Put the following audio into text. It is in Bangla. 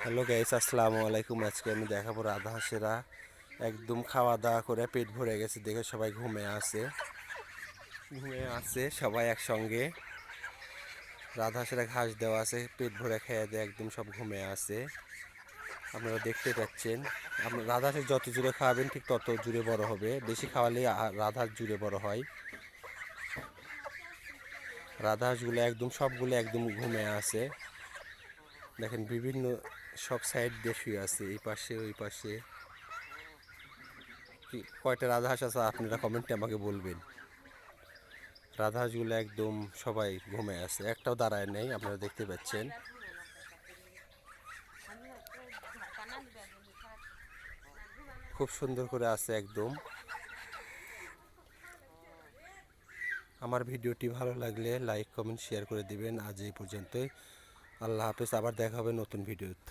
হ্যালো গাইস, আসসালামু আলাইকুম। আজকে আমি দেখাবো রাজহাঁসেরা একদম খাওয়া দাওয়া করে পেট ভরে গেছে দেখে সবাই ঘুমিয়ে আছে সবাই একসঙ্গে। রাজহাঁসেরা ঘাস দেওয়া আছে, পেট ভরে খেয়ে দেয়, একদম সব ঘুমিয়ে আছে। আপনারা দেখতে পাচ্ছেন, আপনার রাজহাঁসের যত জুড়ে খাওয়াবেন ঠিক তত জুড়ে বড় হবে। বেশি খাওয়ালে রাজহাঁস জুড়ে বড় হয়। রাজহাঁসগুলো একদম সবগুলো একদম ঘুমিয়ে আছে। দেখেন বিভিন্ন সব সাইড দিয়ে শুয়ে আছে, এই পাশে ওই পাশে। কয়টা রাজহাঁস আছে আপনারা কমেন্টে আমাকে বলবেন। রাজহাঁসগুলো একদম সবাই ঘুমিয়ে আছে, একটাও দাঁড়ায় নেই, আপনারা দেখতে পাচ্ছেন। খুব সুন্দর করে আছে একদম। আমার ভিডিওটি ভালো লাগলে লাইক কমেন্ট শেয়ার করে দিবেন। আজ এই পর্যন্তই। আল্লাহ হাফেজ, আবার দেখা হবে নতুন ভিডিওতে।